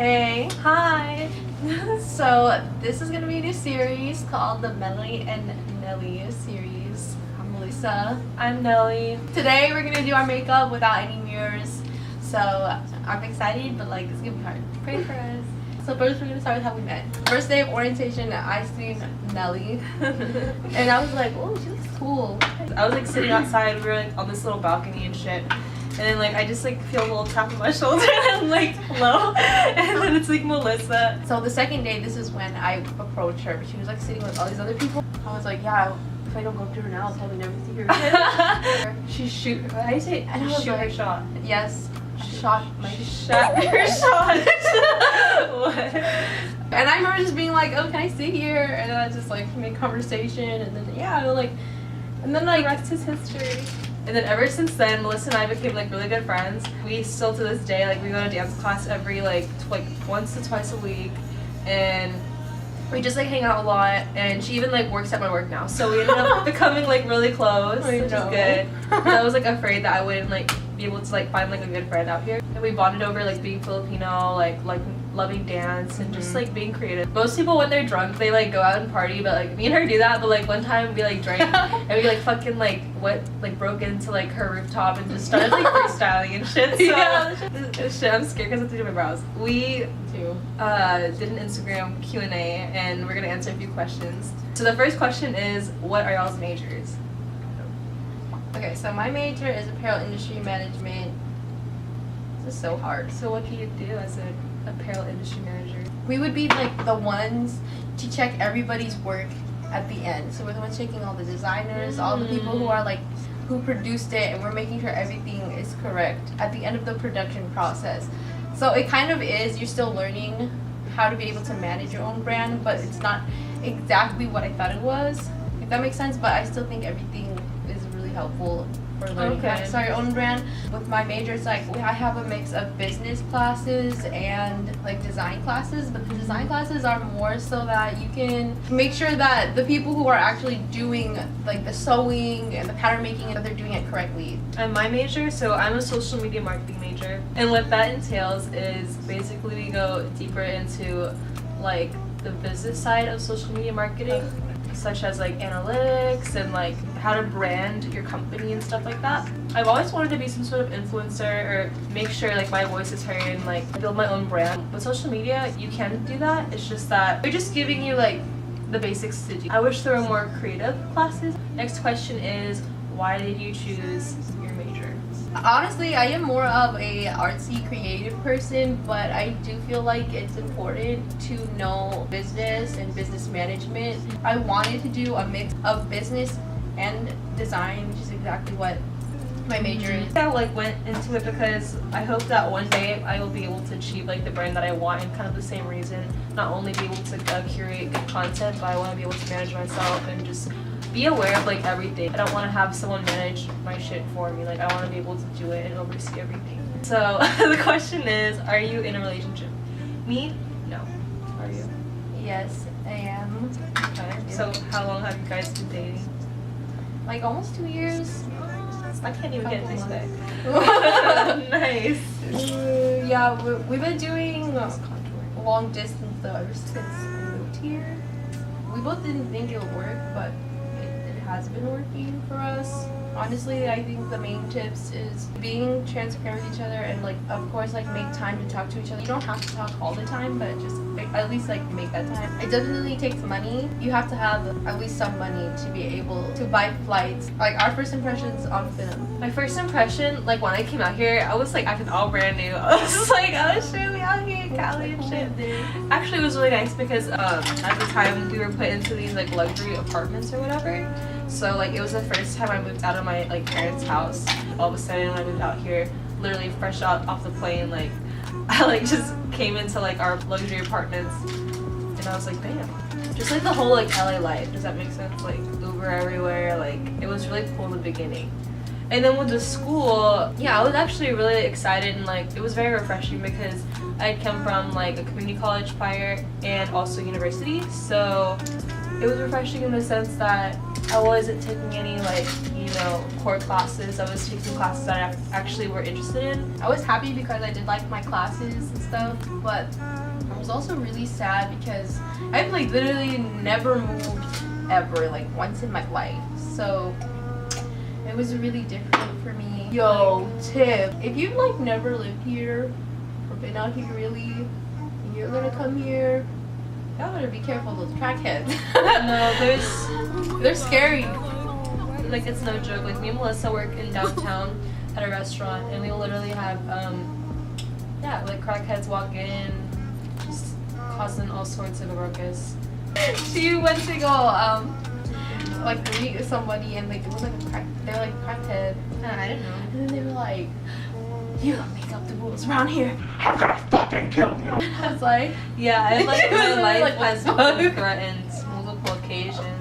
Hey, Hi! so this is gonna be a new series called the Meli and Nelly series. I'm Melissa. I'm Nelly. Today we're gonna do our makeup without any mirrors, so I'm excited, but like it's gonna be hard. Pray for us. So first we're gonna start with how we met. First day of orientation, I seen Nelly, and I was like, oh, she looks cool. I was like sitting outside, we were like on this little balcony and shit. And then like I just like feel a little tap on my shoulder and I'm like, hello? And then it's like Melissa. So the second day, this is when I approached her. She was like sitting with all these other people. I was like, yeah, if I don't go up to her now, I'll probably never see her again. She shoot her, how do you say it? And I was shoot her like, shot. Yes, shot my Shot her shot. What? And I remember just being like, oh, can I sit here? And then I just like make conversation, and then and then The rest is history. And then ever since then, Melissa and I became like really good friends. We still to this day, like we go to dance class every like once to twice a week, and we just like hang out a lot. And she even like works at my work now, so we ended up becoming like really close, which is good. I was like afraid that I wouldn't like be able to like find like a good friend out here. And we bonded over like being Filipino, like loving dance and just like being creative. Most people when they're drunk they like go out and party, but like me and her do that. But like one time we like drank and we like fucking like broke into like her rooftop and just started like freestyling and shit. So Yeah. shit, I'm scared because I have to do my brows. We too. did an Instagram Q&A and we're gonna answer a few questions. So the first question is, what are y'all's majors? Okay, so my major is apparel industry management. This is so hard. So what do you do as an apparel industry manager? We would be like the ones to check everybody's work at the end. So we're the ones checking all the designers, all the people who are like who produced it, and we're making sure everything is correct at the end of the production process. So it kind of is, you're still learning how to be able to manage your own brand, but it's not exactly what I thought it was, if that makes sense. But I still think everything is really helpful for learning how to start your own brand. With my majors, like I have a mix of business classes and like design classes, but the design classes are more so that you can make sure that the people who are actually doing like the sewing and the pattern making, that they're doing it correctly. And my major, so I'm a social media marketing major, and what that entails is basically we go deeper into like the business side of social media marketing, such as like analytics and like how to brand your company and stuff like that. I've always wanted to be some sort of influencer or make sure like my voice is heard and like build my own brand. With social media, you can do that. It's just that they're just giving you like the basics to do. I wish there were more creative classes. Next question is, why did you choose your major? Honestly, I am more of a artsy creative person, but I do feel like it's important to know business and business management. I wanted to do a mix of business and design, which is exactly what my major is. I like went into it because I hope that one day I will be able to achieve like the brand that I want, and kind of the same reason, not only be able to curate good content, but I want to be able to manage myself and just be aware of like everything. I don't want to have someone manage my shit for me. Like I want to be able to do it and oversee everything. So the question is, are you in a relationship? Me? No. Are you? Yes, I am. Okay. So how long have you guys been dating? Like almost 2 years. I can't even get this back. Nice. Yeah, we've been doing long distance though ever since I moved here. We both didn't think it would work, but it has been working for us. Honestly, I think the main tips is being transparent with each other, and like of course like make time to talk to each other. You don't have to talk all the time, but just at least like make that time. It definitely takes money. You have to have at least some money to be able to buy flights. Like our first impressions on film. My first impression, like when I came out here, I was like acting all brand new. I was just like, oh shit, we out here in Cali and shit. Actually, it was really nice because at the time we were put into these like luxury apartments or whatever. So like it was the first time I moved out of my like parents' house. All of a sudden when I moved out here, literally fresh out off the plane, like I like just came into like our luxury apartments, and I was like, damn. Just like the whole like LA life, does that make sense? Like Uber everywhere, like it was really cool in the beginning. And then with the school, yeah, I was actually really excited, and like it was very refreshing because I come from like a community college prior and also university, so it was refreshing in the sense that I wasn't taking any like, you know, core classes. I was taking classes that I actually were interested in. I was happy because I did like my classes and stuff, but I was also really sad because I've like literally never moved ever, like once in my life. So it was really different for me. Yo, tip, if you've like never lived here or been out here really, and you're gonna come here, y'all better be careful of those crackheads. No, they're scary. Like, it's no joke. Like, me and Melissa work in downtown at a restaurant, and we literally have yeah, like crackheads walk in, just causing all sorts of ruckus. She went to go like meet somebody, and like it was like a crack, they're like crackhead. I didn't know. And then they were like, "You don't make up the rules around here." I'm gonna fucking kill you. I was like, Yeah, I like It was my really, life like, has fuck. been threatened multiple occasions.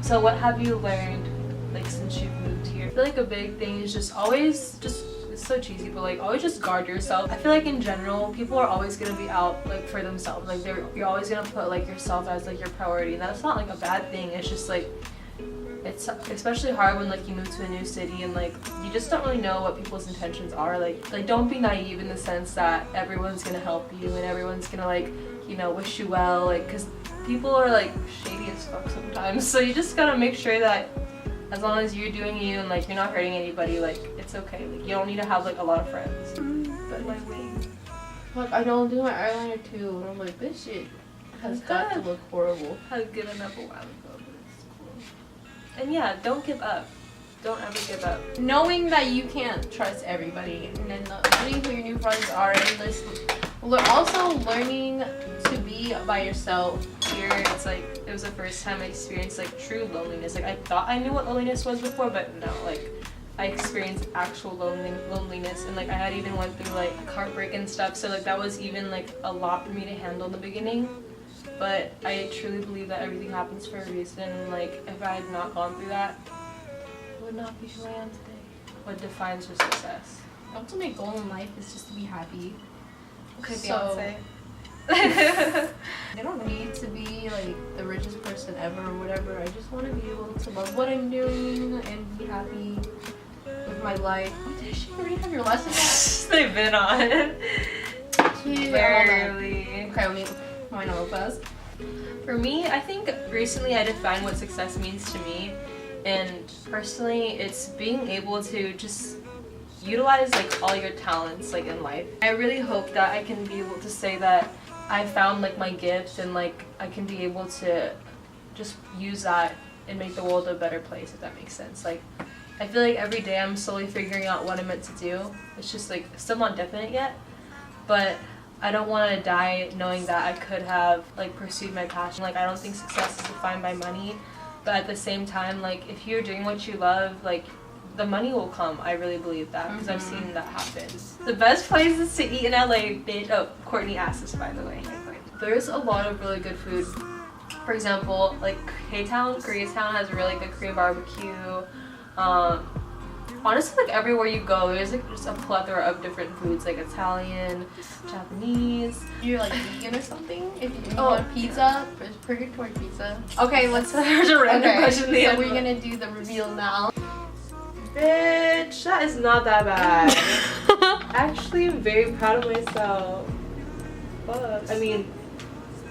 So what have you learned, like, since you've moved here? I feel like a big thing is just always it's so cheesy, but like always just guard yourself. I feel like in general, people are always gonna be out like for themselves. Like you're always gonna put like yourself as like your priority, and that's not like a bad thing. It's just like it's especially hard when like you move to a new city and like you just don't really know what people's intentions are. Like don't be naive in the sense that everyone's gonna help you and everyone's gonna like, you know, wish you well. Like, cause people are like shady as fuck sometimes. So you just gotta make sure that as long as you're doing you and like you're not hurting anybody, like it's okay. Like you don't need to have like a lot of friends. But like "Look, I don't do my eyeliner too." And I'm like, "This shit has got to look horrible." had given up a while ago, but it's cool. And yeah, don't give up. Don't ever give up. Knowing that you can't trust everybody, and then learning who your new friends are, and also learning to be by yourself. Here, it's like it was the first time I experienced like true loneliness. Like I thought I knew what loneliness was before, but no, like I experienced actual loneliness, and like I had even went through like heartbreak and stuff. So like that was even like a lot for me to handle in the beginning. But I truly believe that everything happens for a reason. And like if I had not gone through that, I would not be who I am today. What defines your success? The ultimate goal in life is just to be happy. Okay, So- Beyonce. I don't need to be like the richest person ever or whatever. I just want to be able to love what I'm doing and be happy with my life. Did she already have your lesson They've been on. yet? Barely. Okay, let me find out real fast. For me, I think recently I defined what success means to me, and personally, it's being able to just utilize like all your talents like in life. I really hope that I can be able to say that I found like my gift, and like I can be able to just use that and make the world a better place, if that makes sense. Like I feel like every day I'm slowly figuring out what I'm meant to do. It's just like still not definite yet, but I don't want to die knowing that I could have like pursued my passion. Like I don't think success is defined by money, but at the same time, like if you're doing what you love, like the money will come. I really believe that because I've seen that happen. The best places to eat in LA, bitch. Oh, Courtney asked us, by the way. There's a lot of really good food. For example, like Koreatown has really good Korean barbecue. Honestly, like everywhere you go, there's like just a plethora of different foods, like Italian, Japanese. You're like vegan or something? If you want pizza, purgatory pizza. Okay, there's a random question. So we're gonna do the reveal now. Bitch, that is not that bad. Actually, I'm very proud of myself. Fuck. I mean,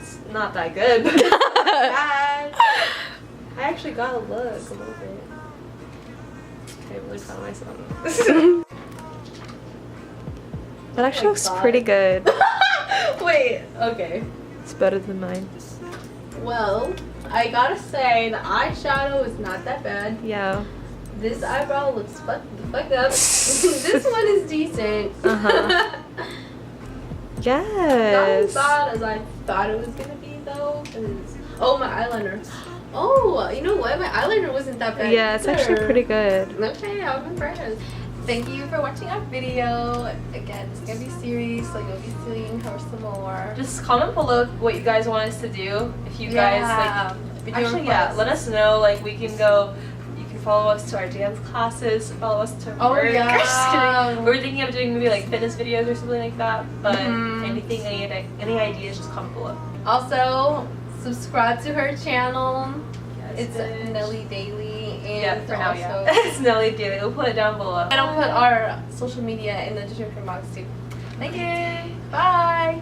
it's not that good, but it's not bad. I actually got a look a little bit. Okay, I'm really proud of myself. That actually looks pretty good. Wait, okay. It's better than mine. Well, I gotta say, the eyeshadow is not that bad. Yeah. This eyebrow looks fucked up. This one is decent. Uh-huh. Not Yes. as bad as I thought it was gonna be though. Oh, my eyeliner. Oh, you know what? My eyeliner wasn't that bad. Yeah, it's actually either. pretty good. Okay, I'm impressed. Thank you for watching our video. Again, it's gonna be serious, so you'll be seeing her some more. Just comment below what you guys want us to do. If you guys like, video actually, yeah, requests. let us know. Like, we can go. You can follow us to our dance classes. Follow us to Oh, work. yeah. Just kidding. We're thinking of doing maybe like fitness videos or something like that. But Mhm. anything, any ideas, just comment below. Also, Subscribe to her channel. It's bitch. Nelly Daily, and Yeah, for now, also yeah. It's Nelly Daily. We'll put it down below. and I'll put our social media in the description box too. Thank you. Bye.